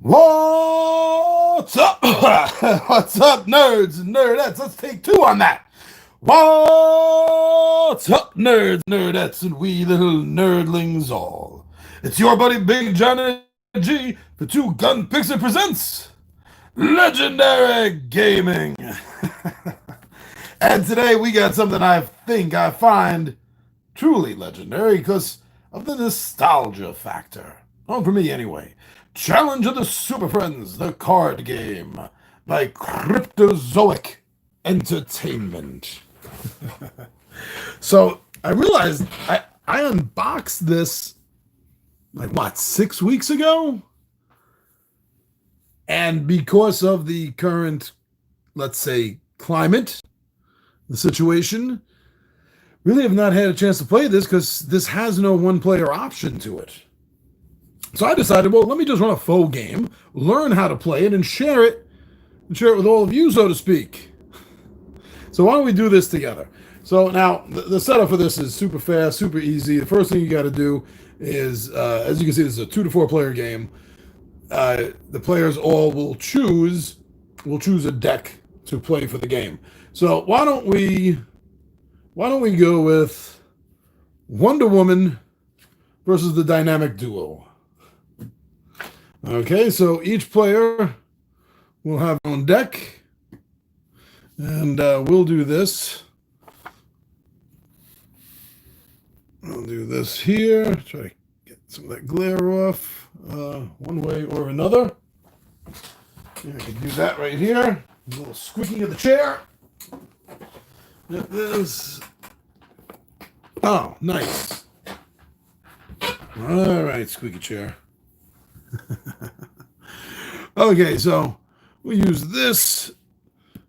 What's up? What's up, nerds and nerdettes? Let's take two on that. What's up, nerds, nerdettes, and we little nerdlings all? It's your buddy Big John G for Two Gun Pixie presents Legendary Gaming. And today we got something I find truly legendary because of the nostalgia factor. Oh, for me anyway. Challenge of the Superfriends, the card game by Cryptozoic Entertainment. So I realized I unboxed this like 6 weeks ago? And because of the current, let's say, climate, the situation, really have not had a chance to play this because this has no one-player option to it. So I decided, well, let me just run a faux game, learn how to play it, and share it with all of you, so to speak. So why don't we do this together? So now, the setup for this is super fast, super easy. The first thing you got to do is, as you can see, this is a 2 to 4 player game. The players all will choose a deck to play for the game. So why don't we go with Wonder Woman versus the Dynamic Duo? Okay, so each player will have their own deck, and we'll do this. I'll do this here, try to get some of that glare off one way or another. Yeah, I can do that right here. A little squeaking of the chair. Get this. Oh, nice. All right, squeaky chair. Okay, so we use this.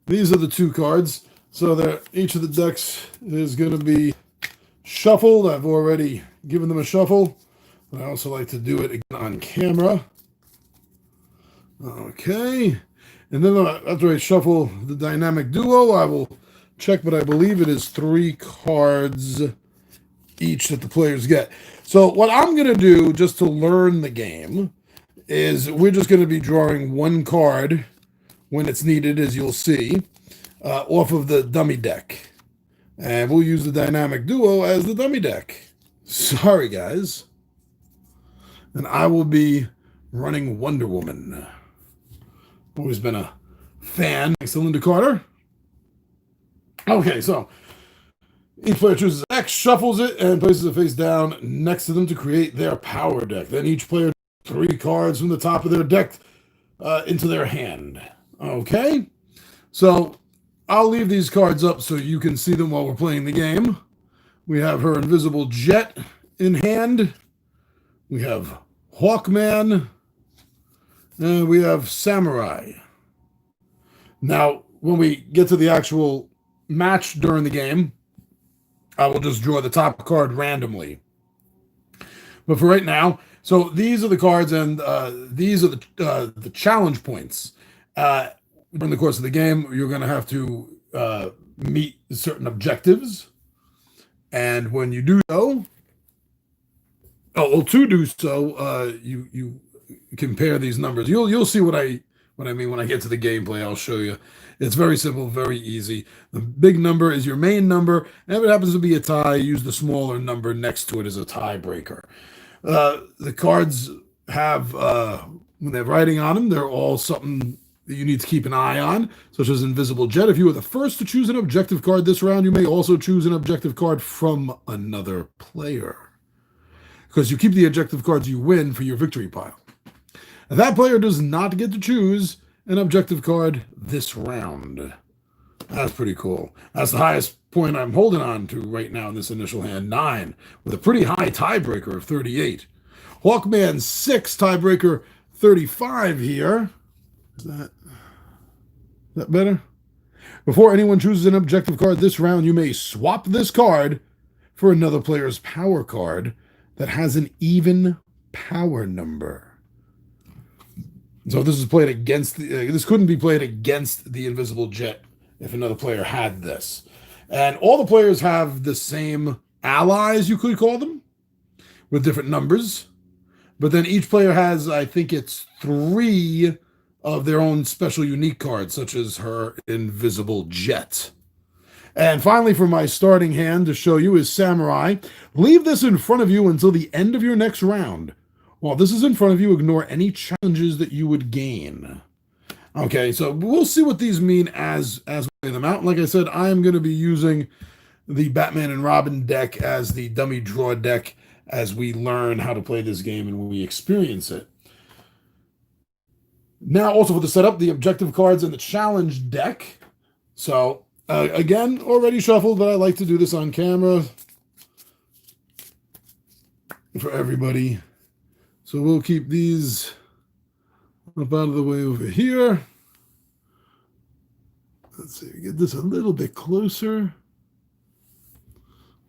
These are the two cards. So that each of the decks is going to be shuffled. I've already given them a shuffle. But I also like to do it again on camera. Okay. And then after I shuffle the Dynamic Duo, I will check, but I believe it is 3 cards each that the players get. So what I'm going to do, just to learn the game, is we're just going to be drawing one card when it's needed, as you'll see, off of the dummy deck. And we'll use the Dynamic Duo as the dummy deck. Sorry, guys. And I will be running Wonder Woman. Always been a fan. Thanks to Linda Carter. Okay, so each player chooses X, shuffles it, and places it face down next to them to create their power deck. Then each player 3 cards from the top of their deck into their hand. Okay? So I'll leave these cards up so you can see them while we're playing the game. We have her Invisible Jet in hand. We have Hawkman. And we have Samurai. Now, when we get to the actual match during the game, I will just draw the top card randomly. But for right now, so these are the cards, and these are the challenge points. During the course of the game, you're going to have to meet certain objectives, and when you do so, to do so, you compare these numbers. You'll see what I mean when I get to the gameplay. I'll show you. It's very simple, very easy. The big number is your main number, and if it happens to be a tie, use the smaller number next to it as a tiebreaker. The cards have, when they're writing on them, they're all something that you need to keep an eye on, such as Invisible Jet. If you were the first to choose an objective card this round, you may also choose an objective card from another player, because you keep the objective cards you win for your victory pile. And that player does not get to choose an objective card this round. That's pretty cool. That's the highest point I'm holding on to right now in this initial hand, 9, with a pretty high tiebreaker of 38. Hawkman 6, tiebreaker 35 here. Is that better? Before anyone chooses an objective card this round, you may swap this card for another player's power card that has an even power number. So this is played against this couldn't be played against the Invisible Jet if another player had this. And all the players have the same allies, you could call them, with different numbers. But then each player has, I think it's 3 of their own special unique cards, such as her invisible jet. And finally, for my starting hand to show you is Samurai. Leave this in front of you until the end of your next round. While this is in front of you, ignore any challenges that you would gain. Okay, so we'll see what these mean as we play them out. Like I said, I am going to be using the Batman and Robin deck as the dummy draw deck as we learn how to play this game and when we experience it. Now, also for the setup, the objective cards in the challenge deck. So, again, already shuffled, but I like to do this on camera for everybody. So we'll keep these up out of the way over here. Let's see, get this a little bit closer.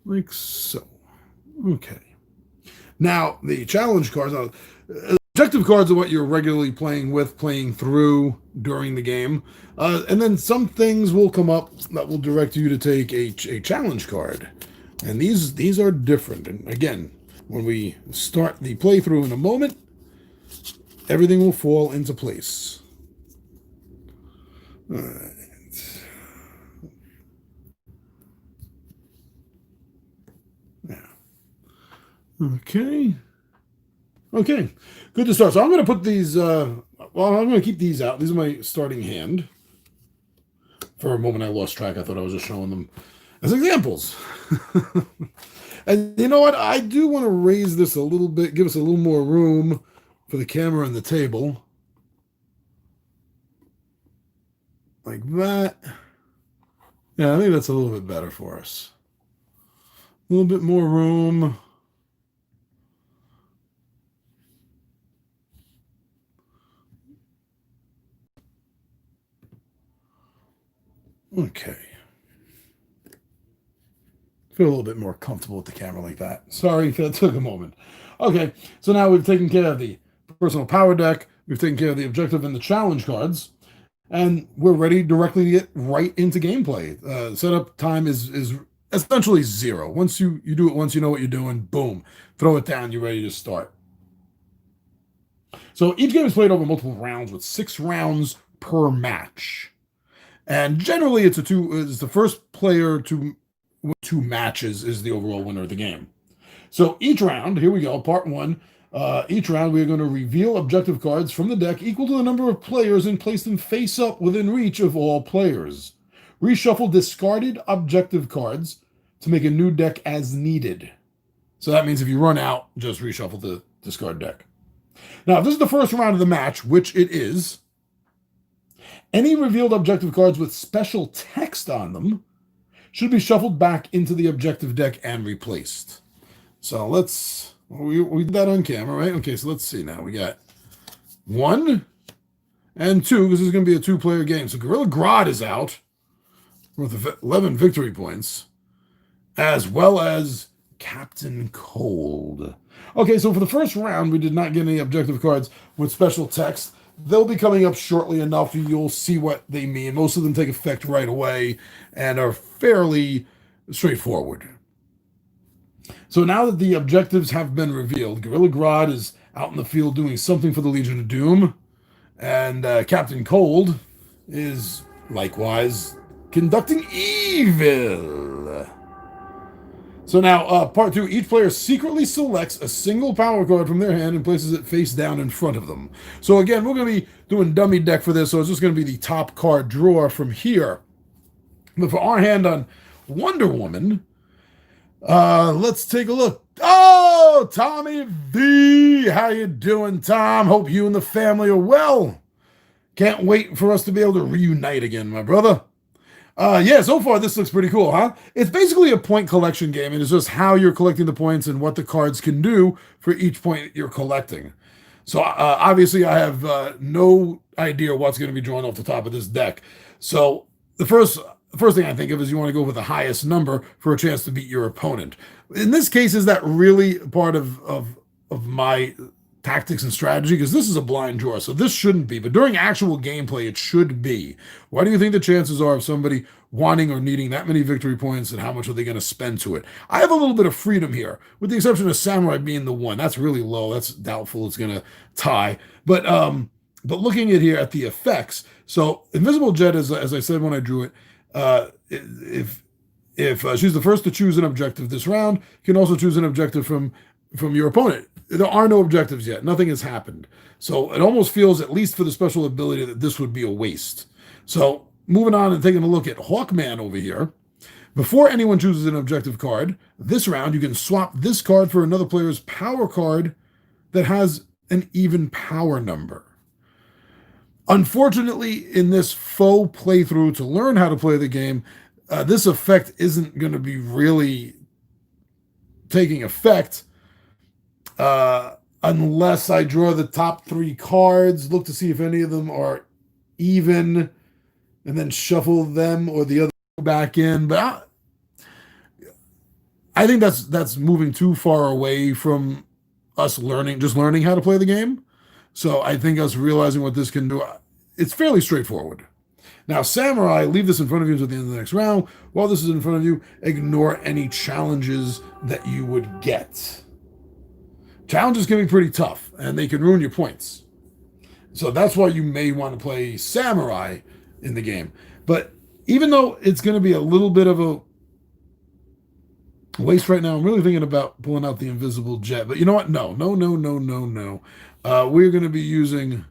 Like so. Okay. Now, the challenge cards, objective cards are what you're regularly playing through during the game. And then some things will come up that will direct you to take a challenge card. And these are different. And again, when we start the playthrough in a moment, everything will fall into place. All right. Okay. Okay. Good to start. So I'm going to put these, I'm going to keep these out. These are my starting hand. For a moment, I lost track. I thought I was just showing them as examples. And you know what? I do want to raise this a little bit, give us a little more room for the camera and the table. Like that. Yeah, I think that's a little bit better for us. A little bit more room. Okay. Feel a little bit more comfortable with the camera like that. Sorry if that took a moment. Okay, so now we've taken care of the personal power deck, we've taken care of the objective and the challenge cards, and we're ready directly to get right into gameplay. Setup time is essentially 0. Once you do it once, you know what you're doing, boom, throw it down, you're ready to start. So each game is played over multiple rounds with 6 rounds per match. And generally it's the first player to win 2 matches is the overall winner of the game. So each round, here we go, part 1. Each round we're going to reveal objective cards from the deck equal to the number of players and place them face up within reach of all players. Reshuffle discarded objective cards to make a new deck as needed. So that means if you run out, just reshuffle the discard deck. Now, if this is the first round of the match, which it is, any revealed objective cards with special text on them should be shuffled back into the objective deck and replaced. So we did that on camera, right? Okay, so let's see now. We got 1 and 2, because this is going to be a 2-player game. So Gorilla Grodd is out with 11 victory points, as well as Captain Cold. Okay, so for the first round, we did not get any objective cards with special text. They'll be coming up shortly enough. You'll see what they mean. Most of them take effect right away and are fairly straightforward. So now that the objectives have been revealed, Gorilla Grodd is out in the field doing something for the Legion of Doom, and Captain Cold is likewise conducting evil. So now, part 2, each player secretly selects a single power card from their hand and places it face down in front of them. So again, we're going to be doing dummy deck for this, so it's just going to be the top card drawer from here. But for our hand on Wonder Woman, let's take a look. Oh, Tommy V! How you doing, Tom? Hope you and the family are well. Can't wait for us to be able to reunite again, my brother. Yeah, so far this looks pretty cool, huh? It's basically a point collection game, and it's just how you're collecting the points and what the cards can do for each point you're collecting. So obviously I have no idea what's going to be drawn off the top of this deck. So the first thing I think of is you want to go with the highest number for a chance to beat your opponent. In this case, is that really part of my tactics and strategy, because this is a blind draw, so this shouldn't be. But during actual gameplay, it should be. Why do you think the chances are of somebody wanting or needing that many victory points, and how much are they going to spend to it? I have a little bit of freedom here, with the exception of Samurai being the one. That's really low. That's doubtful it's going to tie. But looking at here at the effects, so Invisible Jet, as I said when I drew it, if she's the first to choose an objective this round, you can also choose an objective from your opponent. There are no objectives yet. Nothing has happened. So it almost feels, at least for the special ability, that this would be a waste. So moving on and taking a look at Hawkman over here. Before anyone chooses an objective card, this round you can swap this card for another player's power card that has an even power number. Unfortunately, in this faux playthrough to learn how to play the game, this effect isn't going to be really taking effect unless I draw the top 3 cards, look to see if any of them are even, and then shuffle them or the other back in. But I think that's moving too far away from us just learning how to play the game. So I think us realizing what this can do, it's fairly straightforward. Now, Samurai, leave this in front of you until the end of the next round. While this is in front of you, ignore any challenges that you would get. Challenges can be pretty tough, and they can ruin your points. So that's why you may want to play Samurai in the game. But even though it's going to be a little bit of a waste right now, I'm really thinking about pulling out the Invisible Jet. But you know what? No. We're going to be using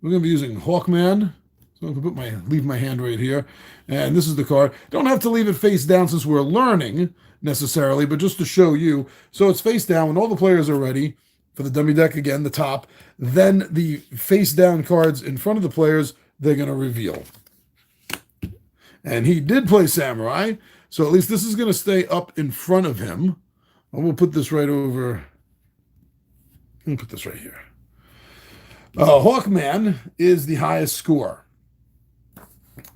Hawkman. So I'm going to leave my hand right here. And this is the card. Don't have to leave it face down since we're learning necessarily, but just to show you. So it's face down when all the players are ready for the dummy deck, again, the top. Then the face down cards in front of the players, they're going to reveal. And he did play Samurai, so at least this is going to stay up in front of him. And we'll put this right over. We'll put this right here. Hawkman is the highest score,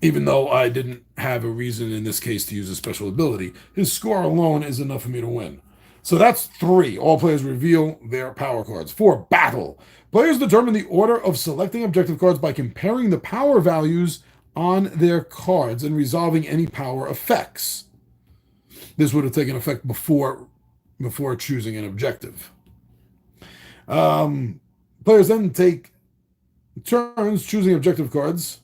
even though I didn't have a reason in this case to use a special ability. His score alone is enough for me to win. So that's 3. All players reveal their power cards. 4, battle. Players determine the order of selecting objective cards by comparing the power values on their cards and resolving any power effects. This would have taken effect before choosing an objective. Players then take turns choosing objective cards,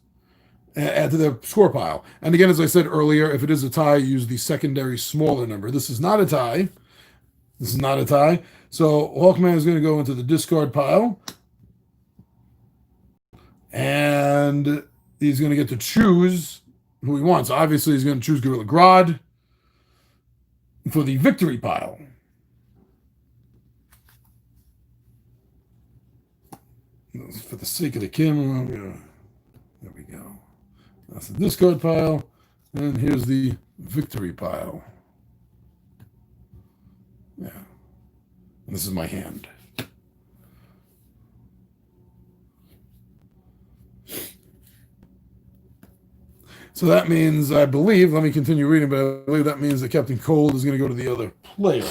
add to their score pile. And again, as I said earlier, if it is a tie, use the secondary smaller number. This is not a tie. So Hawkman is going to go into the discard pile. And he's going to get to choose who he wants. Obviously, he's going to choose Gorilla Grodd for the victory pile. For the sake of the camera, there we go. That's the discard pile, and here's the victory pile. Yeah. And this is my hand. So that means, I believe, let me continue reading, but I believe that means that Captain Cold is going to go to the other player.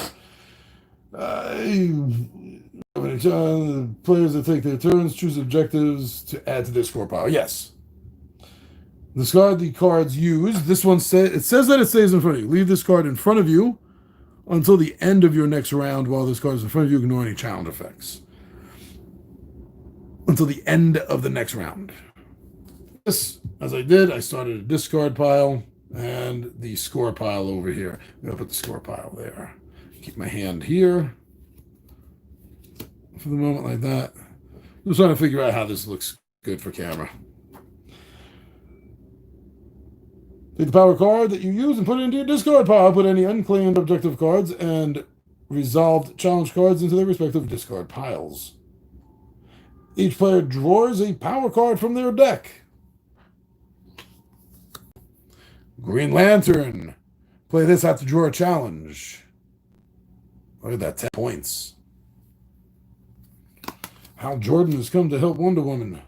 Players that take their turns choose objectives to add to their score pile. Yes. Discard the cards used. This one says that it stays in front of you. Leave this card in front of you until the end of your next round. While this card is in front of you, ignore any challenge effects. Until the end of the next round. This, as I did, I started a discard pile and the score pile over here. I'm going to put the score pile there. Keep my hand here for the moment like that. I'm just trying to figure out how this looks good for camera. Take the power card that you use and put it into your discard pile. Put any unclaimed objective cards and resolved challenge cards into their respective discard piles. Each player draws a power card from their deck. Green Lantern. Play this, have to draw a challenge. Look at that, 10 points. Hal Jordan has come to help Wonder Woman.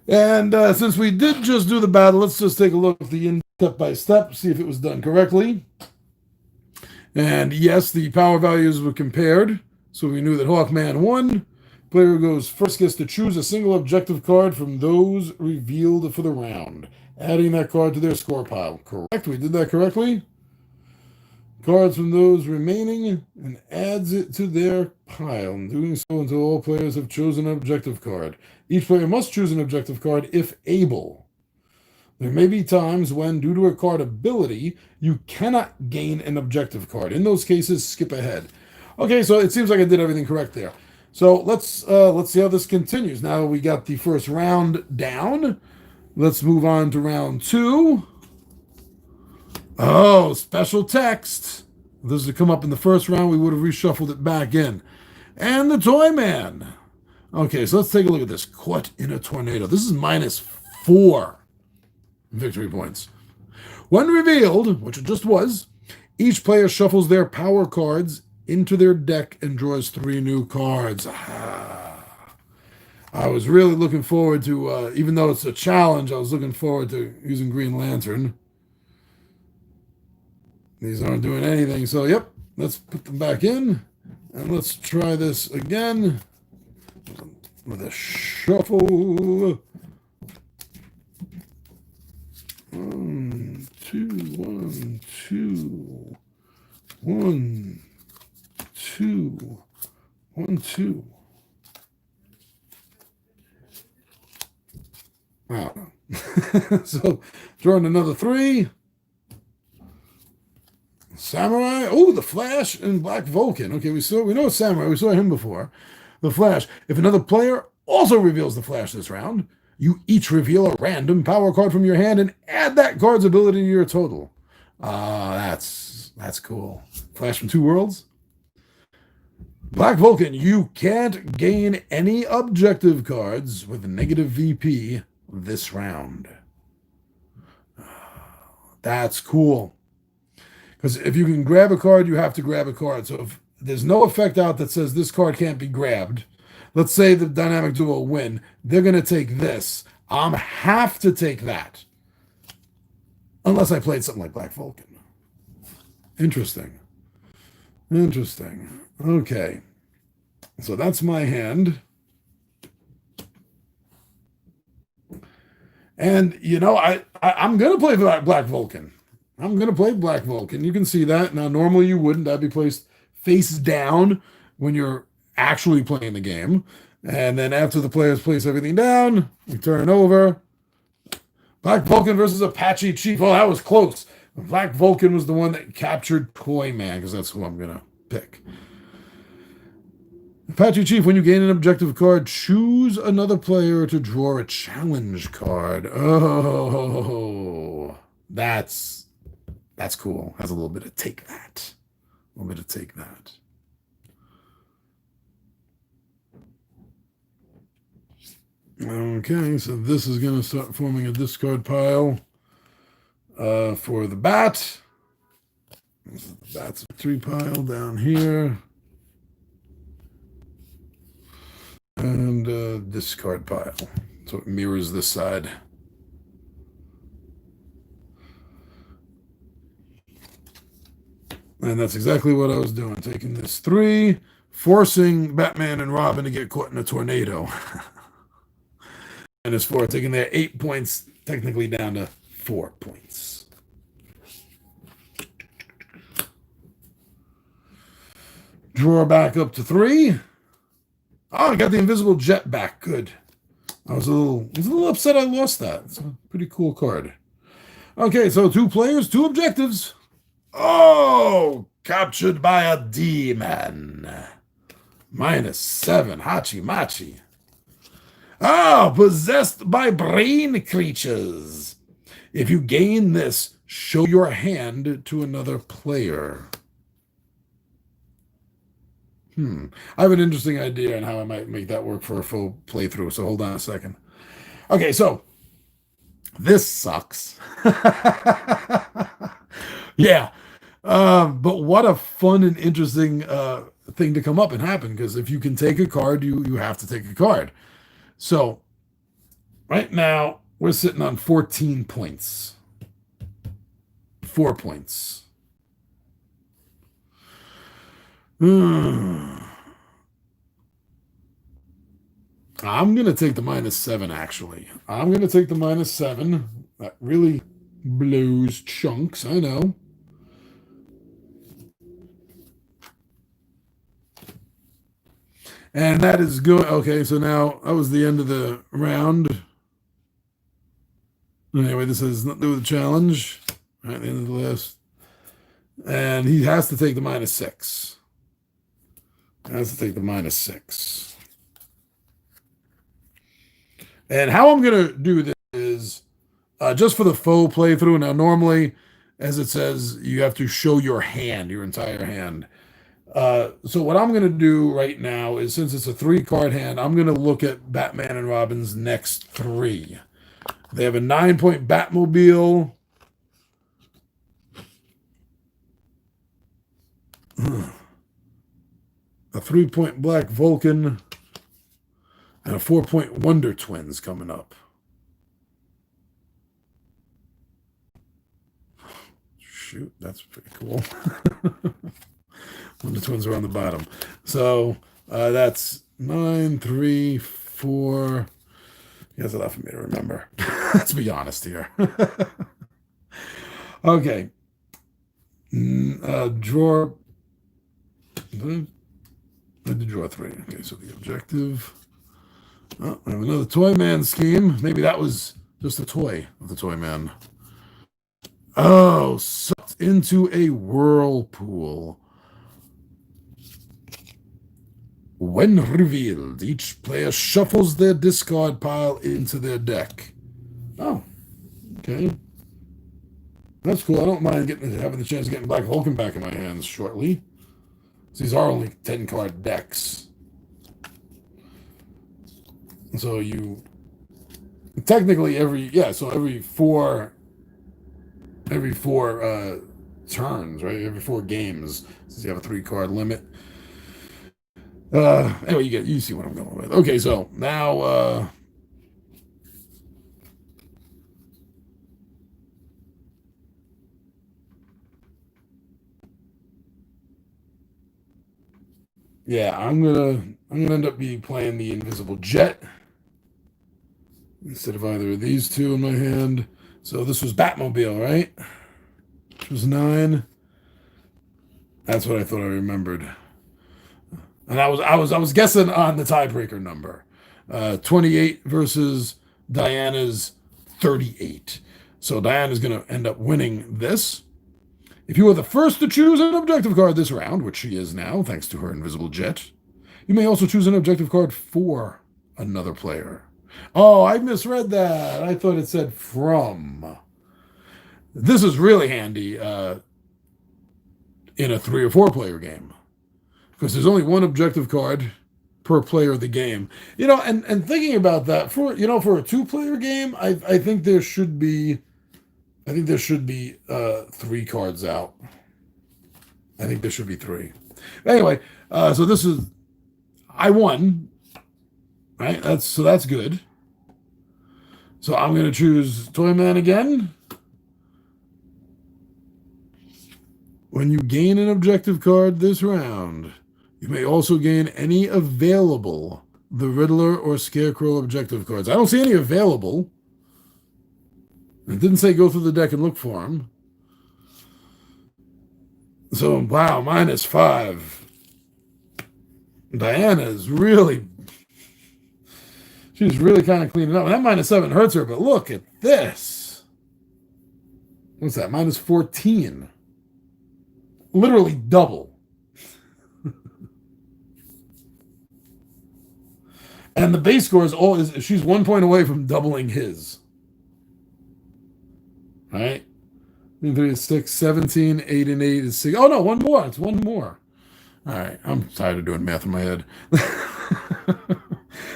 And since we did just do the battle, let's just take a look at the step by step, see if it was done correctly. And yes, the power values were compared, so we knew that Hawkman won. Player who goes first gets to choose a single objective card from those revealed for the round, adding that card to their score pile. Correct, we did that correctly. Cards from those remaining and adds it to their pile, doing so until all players have chosen an objective card. Each player must choose an objective card if able. There may be times when, due to a card ability, you cannot gain an objective card. In those cases, skip ahead. Okay, so it seems like I did everything correct there. So let's see how this continues. Now we got the first round down. Let's move on to round 2. Oh, special text. If this had come up in the first round, we would have reshuffled it back in. And the Toy Man. Okay, so let's take a look at this. Caught in a tornado. This is -4 victory points. When revealed, which it just was, each player shuffles their power cards into their deck and draws 3 new cards. I was really looking forward to, even though it's a challenge, I was looking forward to using Green Lantern. These aren't doing anything, so yep, let's put them back in, and let's try this again with a shuffle. 1, 2, 1, 2, 1, 2, 1, 2. Wow. So, drawing another 3. Samurai. Oh, the Flash and Black Vulcan. Okay, we know Samurai. We saw him before. The Flash. If another player also reveals the Flash this round, you each reveal a random power card from your hand and add that card's ability to your total. That's cool. Flash from 2 worlds. Black Vulcan. You can't gain any objective cards with negative VP this round. That's cool. Because if you can grab a card, you have to grab a card. So if there's no effect out that says this card can't be grabbed, let's say the dynamic duo win, they're going to take this. I'm have to take that. Unless I played something like Black Vulcan. Interesting. Interesting. Okay. So that's my hand. And, you know, I'm going to play Black Vulcan. I'm going to play Black Vulcan. You can see that. Now, normally you wouldn't. That'd be placed face down when you're actually playing the game. And then after the players place everything down, we turn over. Black Vulcan versus Apache Chief. Oh, that was close. Black Vulcan was the one that captured Toy Man, because that's who I'm going to pick. Apache Chief, when you gain an objective card, choose another player to draw a challenge card. Oh, that's cool. Has a little bit of take that. A little bit of take that. Okay, so this is going to start forming a discard pile for the Bat. This is the Bat's victory pile down here. And discard pile. So it mirrors this side. And that's exactly what I was doing. Taking this 3, forcing Batman and Robin to get caught in a tornado. And it's 4, taking their 8 points technically down to 4 points. Draw back up to 3. Oh, I got the invisible jet back. Good. I was a little upset I lost that. It's a pretty cool card. Okay, so 2 players, 2 objectives. Oh, captured by a demon. -7, Hachi Machi. Oh, possessed by brain creatures. If you gain this, show your hand to another player. I have an interesting idea on how I might make that work for a full playthrough, so hold on a second. Okay, so this sucks. Yeah. But what a fun and interesting thing to come up and happen, because if you can take a card, you have to take a card. So right now we're sitting on 14 points. 4 points. I'm going to take the -7, actually. I'm going to take the -7. That really blows chunks, I know. And that is good. Okay, so now that was the end of the round. Anyway, this has nothing to do with the challenge. Right at the end of the list. And he has to take the -6. Has to take the -6. And how I'm going to do this is just for the faux playthrough. Now, normally, as it says, you have to show your hand, your entire hand. So what I'm going to do right now is, since it's a 3-card hand, I'm going to look at Batman and Robin's next 3. They have a 9-point Batmobile. A 3-point Black Vulcan. And a 4-point Wonder Twins coming up. Shoot, that's pretty cool. Wonder Twins are on the bottom. So that's 9, 3, 4. That's a lot for me to remember. Let's be honest here. Okay. Draw. I had to draw 3. Okay, so the objective. Oh, I have another Toy Man scheme. Maybe that was just a toy of the Toy Man. Oh, sucked into a whirlpool. When revealed, each player shuffles their discard pile into their deck. Oh, okay. That's cool. I don't mind having the chance of getting Black Vulcan back in my hands shortly. These are only 10-card decks. So you technically every 4 turns, right? Every 4 games, since you have a 3-card limit. Anyway, you see what I'm going with. Okay, so now yeah, I'm gonna end up playing the Invisible Jet instead of either of these 2 in my hand. So this was Batmobile, right? Which was 9. That's what I thought I remembered. And I was guessing on the tiebreaker number. 28 versus Diana's 38. So Diana's going to end up winning this. If you are the first to choose an objective card this round, which she is now, thanks to her Invisible Jet, you may also choose an objective card for another player. Oh, I misread that. I thought it said from. This is really handy in a 3 or 4 player game, because there's only 1 objective card per player of the game. And thinking about that, for a 2-player game, I think there should be 3 cards out. I think there should be 3. Anyway, so this is, I won, right? That's good. So I'm going to choose Toy Man again. When you gain an objective card this round, you may also gain any available the Riddler or Scarecrow objective cards. I don't see any available. It didn't say go through the deck and look for them. So, wow, -5. Diana is really... She's really kind of cleaning up. And that -7 hurts her, but look at this. What's that? -14. Literally double. And the base score is she's 1 point away from doubling his. All right? 3 is 6, 17, 8 and 8 is 6. Oh, no, 1 more. It's 1 more. All right. I'm tired of doing math in my head.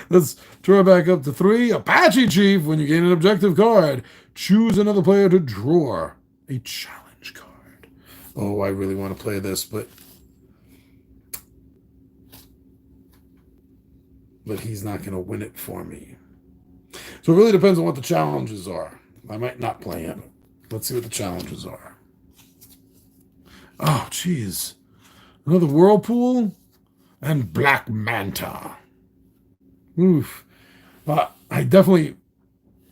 Let's draw back up to 3. Apache Chief, when you gain an objective card, choose another player to draw a challenge card. Oh, I really want to play this, but he's not going to win it for me. So it really depends on what the challenges are. I might not play him. Let's see what the challenges are. Oh, jeez. Another Whirlpool and Black Manta. Oof. I definitely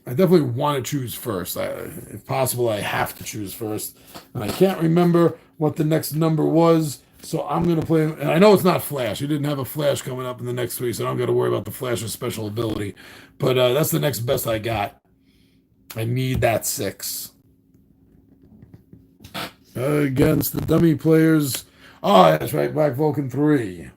want to choose first. If possible, I have to choose first. And I can't remember what the next number was, so I'm going to play. And I know it's not Flash. He didn't have a Flash coming up in the next three, so I don't got to worry about the Flash's special ability. But that's the next best I got. I need that 6. Against the dummy players. Oh, that's right, Black Vulcan 3.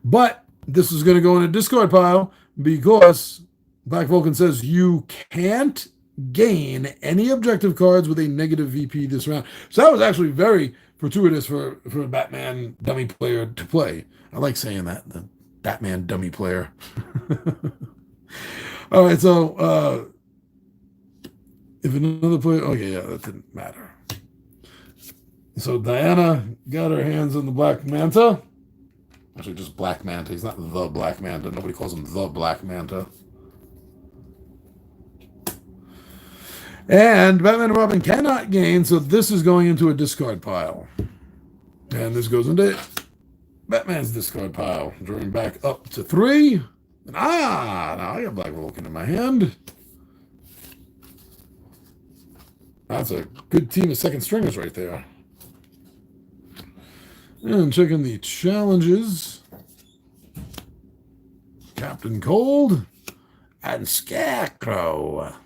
But this is going to go in a discard pile because Black Vulcan says you can't gain any objective cards with a negative VP this round. So that was actually very fortuitous for a Batman dummy player to play. I like saying that, the Batman dummy player. All right, so if another player, okay, yeah, that didn't matter. So Diana got her hands on the Black Manta. Actually, just Black Manta. He's not the Black Manta. Nobody calls him the Black Manta. And Batman and Robin cannot gain, so this is going into a discard pile. And this goes into Batman's discard pile. Drawing back up to 3. And now I got Black Vulcan in my hand. That's a good team of second stringers right there. And checking the challenges. Captain Cold and Scarecrow.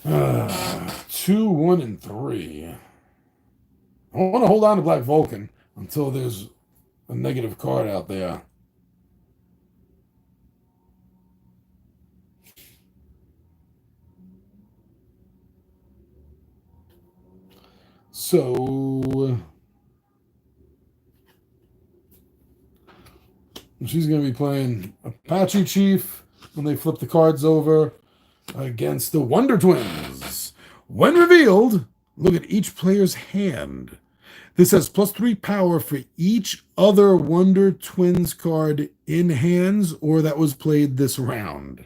2, 1, and 3. I want to hold on to Black Vulcan until there's a negative card out there. So she's going to be playing Apache Chief when they flip the cards over against the Wonder Twins. When revealed, look at each player's hand. This has +3 power for each other Wonder Twins card in hands or that was played this round.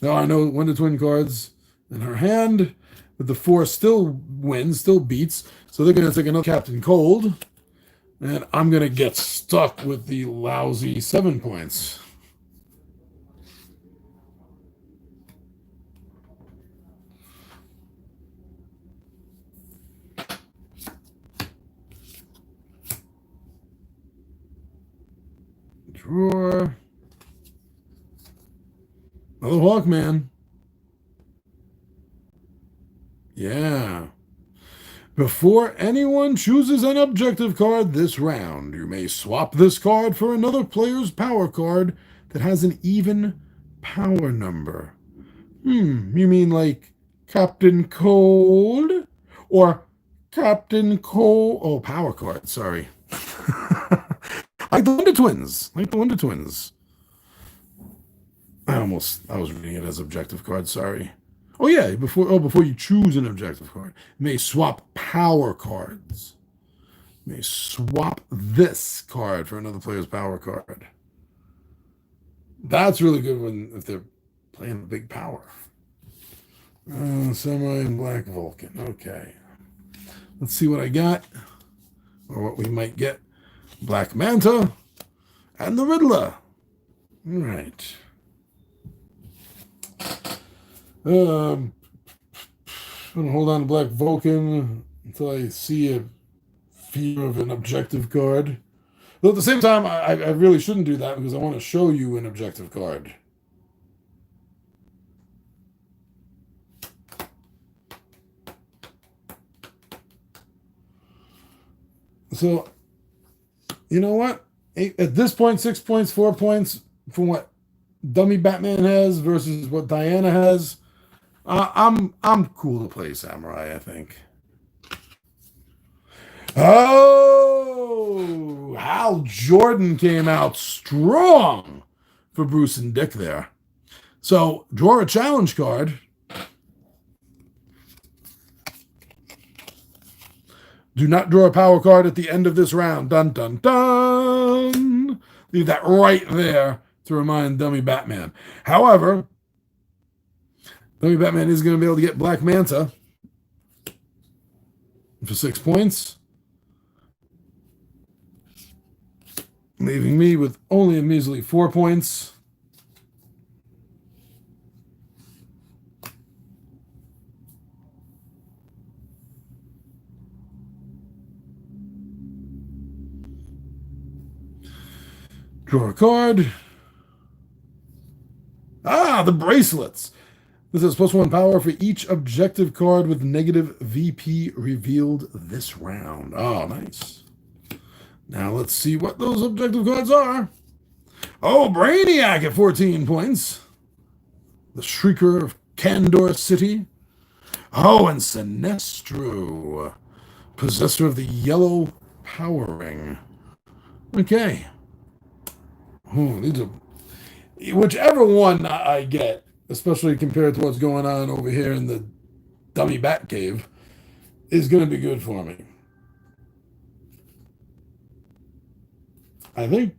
There are no Wonder Twin cards in her hand, but the 4 still wins, still beats. So they're going to take another Captain Cold, and I'm going to get stuck with the lousy 7 points. Drawer. Another Hawkman. Yeah. Before anyone chooses an objective card this round, you may swap this card for another player's power card that has an even power number. You mean like Captain Cold? Or Captain Cold? Oh, power card, sorry. Like the Wonder Twins. I was reading it as objective card, sorry. Oh yeah, before you choose an objective card, you may swap power cards. You may swap this card for another player's power card. That's really good if they're playing a big power. Samurai and Black Vulcan. Okay. Let's see what I got. Or what we might get. Black Manta and the Riddler. All right. I'm going to hold on to Black Vulcan until I see a fear of an objective card. Though at the same time, I really shouldn't do that because I want to show you an objective card. So, you know what? At this point, 6 points, 4 points from what dummy Batman has versus what Diana has. I'm cool to play Samurai, I think. Oh, Hal Jordan came out strong for Bruce and Dick there. So draw a challenge card. Do not draw a power card at the end of this round. Dun, dun, dun. Leave that right there to remind dummy Batman. However, Maybe Batman is going to be able to get Black Manta for 6 points, leaving me with only a measly 4 points. Draw a card. Ah, the bracelets. This is +1 power for each objective card with negative VP revealed this round. Oh, nice. Now let's see what those objective cards are. Oh, Brainiac at 14 points. The Shrieker of Kandor City. Oh, and Sinestro, possessor of the yellow power ring. Okay. Oh, these are... Whichever one I get, especially compared to what's going on over here in the dummy bat cave, is going to be good for me. I think.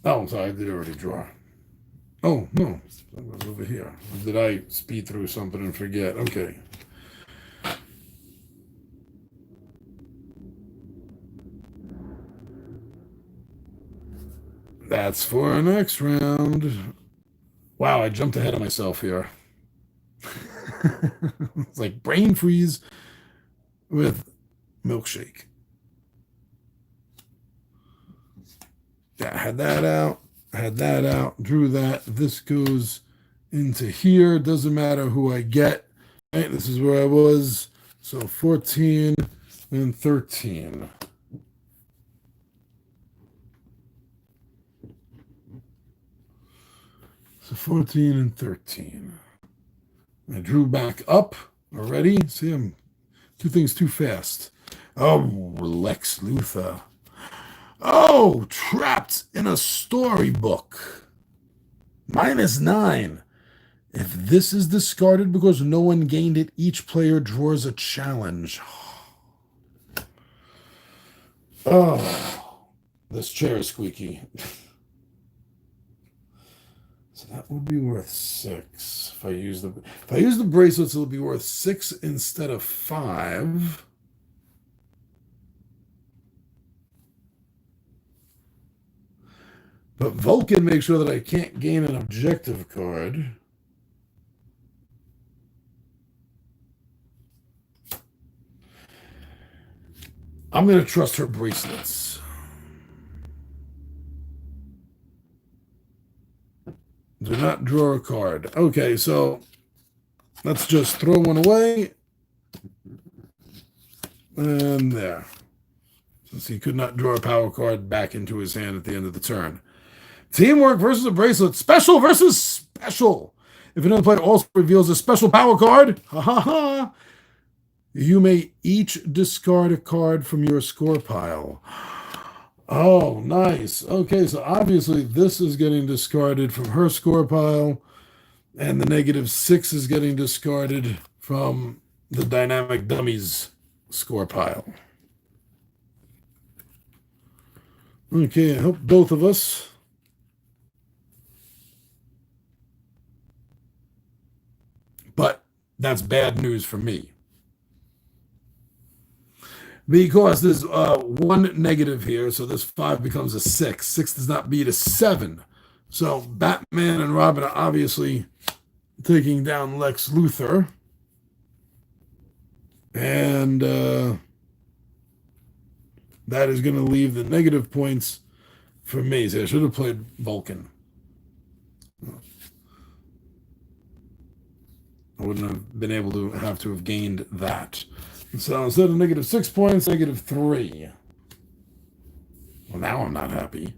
Oh, I'm sorry, I did already draw. Oh, no, that was over here. Did I speed through something and forget? Okay. That's for next round. Wow, I jumped ahead of myself here. It's like brain freeze with milkshake. Yeah, had that out, drew that. This goes into here. Doesn't matter who I get. Right, this is where I was. So 14 and 13. So 14 and 13. I drew back up already. See, I'm two things too fast. Oh, Lex Luthor. Oh, trapped in a storybook. -9. If this is discarded because no one gained it, each player draws a challenge. Oh, this chair is squeaky. So that would be worth 6. If I use the bracelets, it'll be worth 6 instead of 5. But Vulcan makes sure that I can't gain an objective card. I'm going to trust her bracelets. Do not draw a card. Okay, so let's just throw one away. And there. Since he could not draw a power card back into his hand at the end of the turn. Teamwork versus a bracelet. Special versus special. If another player also reveals a special power card, you may each discard a card from your score pile. Oh, nice. Okay, so obviously this is getting discarded from her score pile, and the -6 is getting discarded from the Dynamic Dummies score pile. Okay, I hope both of us. But that's bad news for me. Because there's one negative here, so this 5 becomes a 6. 6 does not beat a 7. So Batman and Robin are obviously taking down Lex Luthor. And that is going to leave the negative points for me. So I should have played Vulcan. I wouldn't have been able to have gained that. So instead of -6 points, -3. Well, now I'm not happy.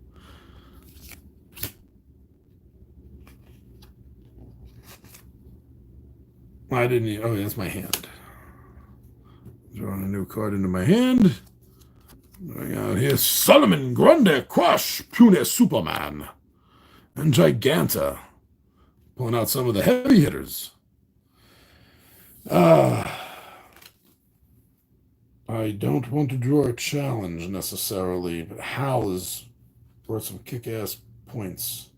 I didn't even, oh, that's my hand. Drawing a new card into my hand. Going out here, Solomon Grundy Crush, Pune Superman, and Giganta. Pulling out some of the heavy hitters. I don't want to draw a challenge necessarily, but Hal is worth some kick-ass points.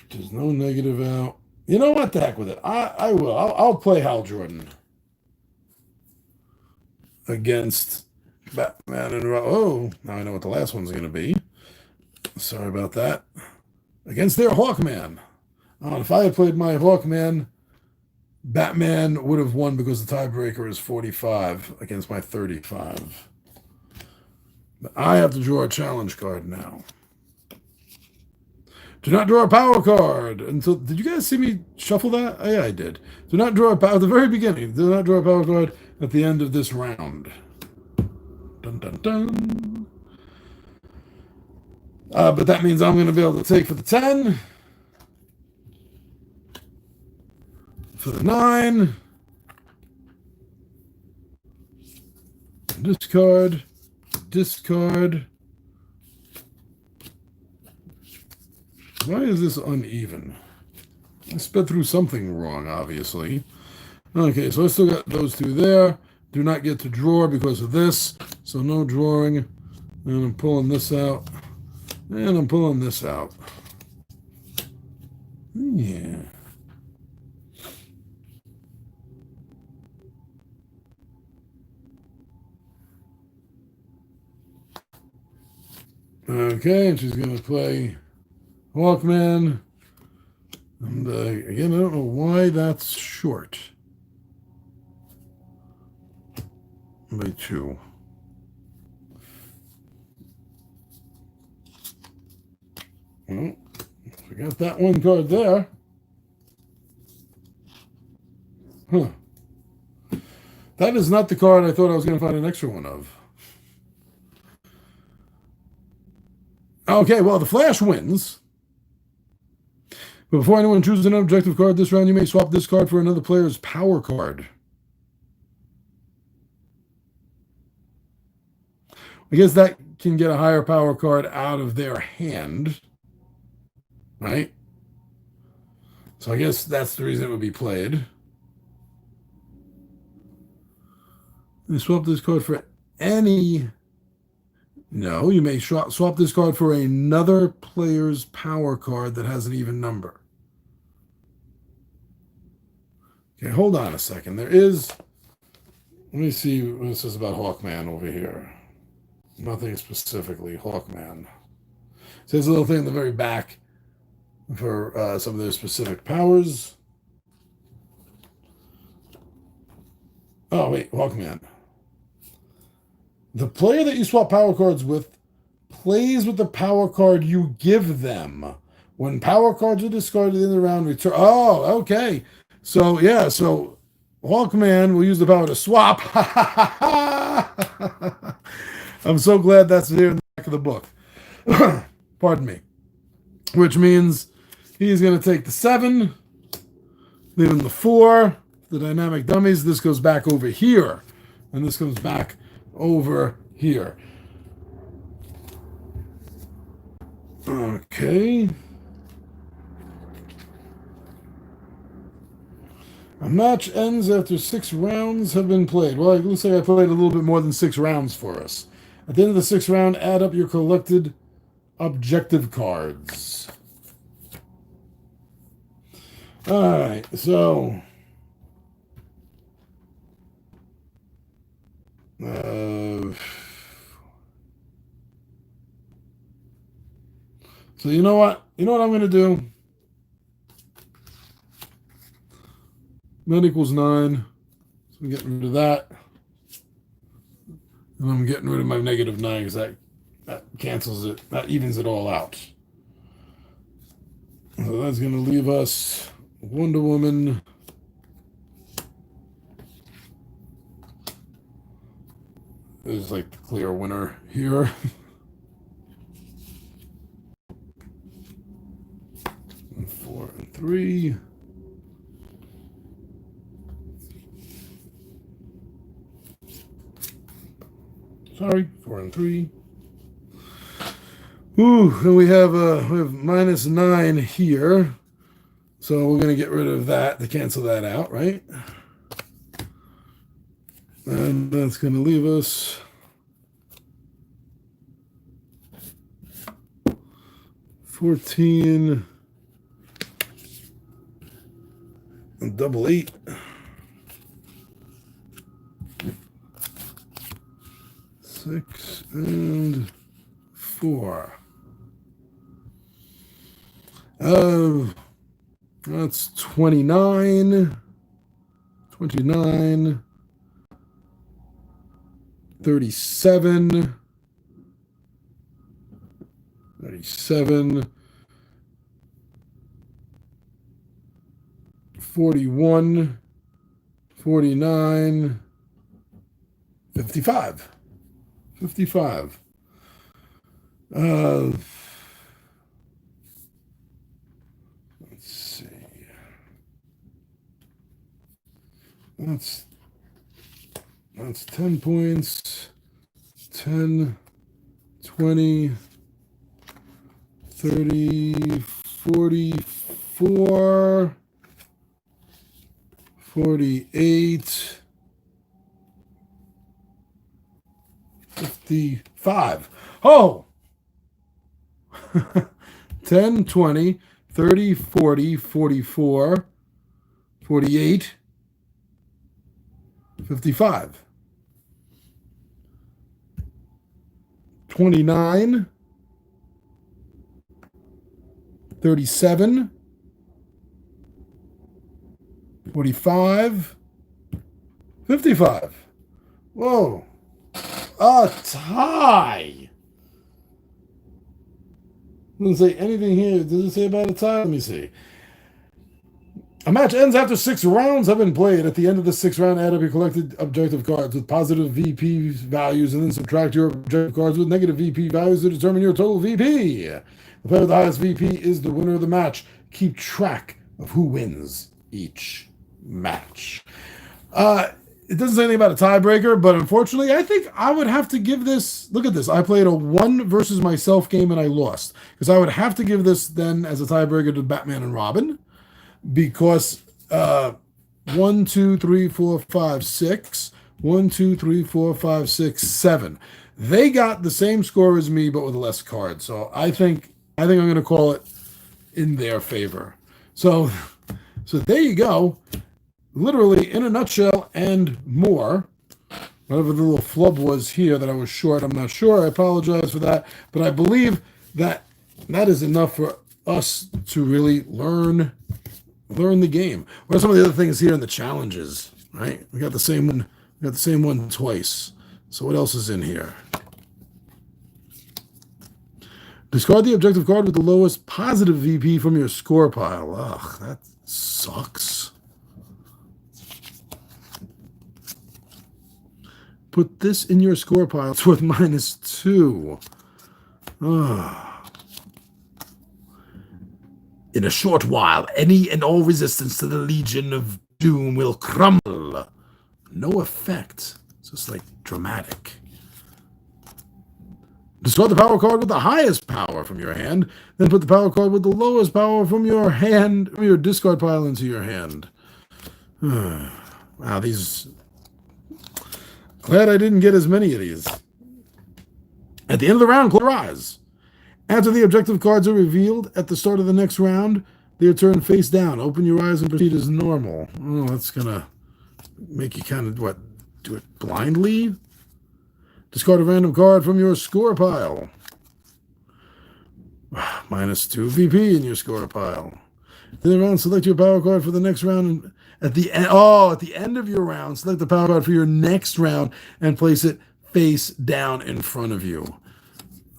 There's no negative out. You know what? The heck with it. I will. I'll play Hal Jordan against Batman and oh, now I know what the last one's going to be. Sorry about that. Against their Hawkman. If I had played my Hawkman, Batman would have won because the tiebreaker is 45 against my 35. But I have to draw a challenge card now. Do not draw a power card until. Did you guys see me shuffle that? Oh, yeah, I did. Do not draw a power at the very beginning. Do not draw a power card at the end of this round. Dun dun dun. But that means I'm going to be able to take for the 10, for the 9, discard, discard. Why is this uneven? I sped through something wrong, obviously. Okay, so I still got those two there. Do not get to draw because of this, so no drawing. And I'm pulling this out. And I'm pulling this out. Yeah. Okay, and she's going to play Hawkman. And again, I don't know why that's short. By 2. Well, forgot that one card there. Huh. That is not the card I thought I was going to find an extra one of. Okay, well, the Flash wins. But before anyone chooses an objective card this round, you may swap this card for another player's power card. I guess that can get a higher power card out of their hand, right? So I guess that's the reason it would be played. You swap this card for any... No, you may swap this card for another player's power card that has an even number. Okay, hold on a second. There is... Let me see what it says about Hawkman over here. Nothing specifically. Hawkman. So there's a little thing in the very back for some of their specific powers. Oh, wait. Hawkman. The player that you swap power cards with plays with the power card you give them. When power cards are discarded in the round, return. Oh, okay. So, yeah. So, Hawkman will use the power to swap. I'm so glad that's there in the back of the book. Pardon me. Which means he's going to take the 7, leaving the 4, the dynamic dummies. This goes back over here. And this comes back over here. Okay. A match ends after 6 rounds have been played. Well, it looks like I played a little bit more than 6 rounds for us. At the end of the 6th round, add up your collected objective cards. All right, so... So you know what? You know what I'm going to do? That equals 9. So I'm getting rid of that. And I'm getting rid of my negative 9 because that cancels it. That evens it all out. So that's going to leave us Wonder Woman. Is like the clear winner here. And 4 and 3. Sorry, 4 and 3. Ooh, and we have -9 here. So we're going to get rid of that to cancel that out, right? And that's going to leave us 14 and double 8. 6 and 4. That's 29. 29. 37. 37. 41. 49. 55. 55. Let's see. That's 10 points. 10, 20, 30, 44, 48, 55. Oh! 10, 20, 30, 40, 44, 48, 55. 29, 37, 45, 55. Whoa. A tie. Doesn't say anything here. Does it say about a tie? Let me see. A match ends after 6 rounds have been played. At the end of the 6th round, add up your collected objective cards with positive VP values and then subtract your objective cards with negative VP values to determine your total VP. The player with the highest VP is the winner of the match. Keep track of who wins each match. It doesn't say anything about a tiebreaker, but unfortunately, I think I would have to give this. Look at this. I played a 1 versus myself game and I lost. Because I would have to give this then as a tiebreaker to Batman and Robin. Because 1, 2, 3, 4, 5, 6. 1, 2, 3, 4, 5, 6, 7. They got the same score as me, but with less cards. So I think I'm going to call it in their favor. So there you go. Literally, in a nutshell and more. Whatever the little flub was here that I was short, I'm not sure. I apologize for that. But I believe that is enough for us to really learn the game. What are some of the other things here in the challenges? Right? We got the same one. We got the same one twice. So what else is in here? Discard the objective card with the lowest positive VP from your score pile. Ugh, that sucks. Put this in your score pile. It's worth -2. Ugh. In a short while, any and all resistance to the Legion of Doom will crumble. No effect. It's just like dramatic. Discard the power card with the highest power from your hand, then put the power card with the lowest power from your hand, from your discard pile into your hand. Wow, these... Glad I didn't get as many of these. At the end of the round, close your eyes. After the objective cards are revealed at the start of the next round, they are turned face down. Open your eyes and proceed as normal. Oh, that's going to make you kind of, do it blindly? Discard a random card from your score pile. -2 VP in your score pile. In the round, select your power card for the next round. At the end of your round, select the power card for your next round and place it face down in front of you.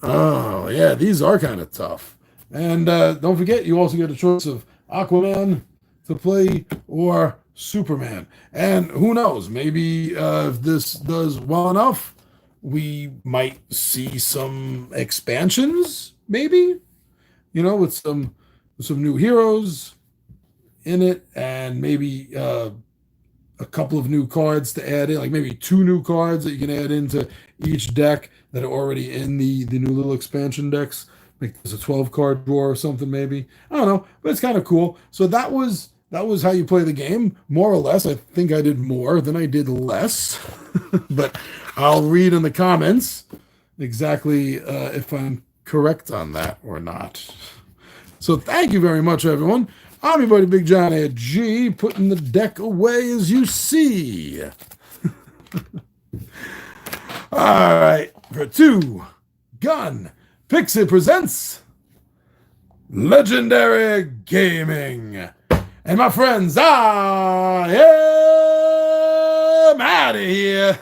Oh, yeah, these are kind of tough. And don't forget, you also get a choice of Aquaman to play or Superman. And who knows, maybe if this does well enough, we might see some expansions, maybe, with some new heroes in it, and maybe a couple of new cards to add in, like maybe 2 new cards that you can add into each deck that are already in the new little expansion decks. Like there's a 12 card drawer or something, maybe. I don't know, but it's kind of cool. So that was how you play the game, more or less. I think I did more than I did less, but I'll read in the comments exactly if I'm correct on that or not. So thank you very much, everyone. I'm your buddy Big John at G, putting the deck away as you see. All right, for Two Gun Pixie presents Legendary Gaming. And my friends, I am out of here.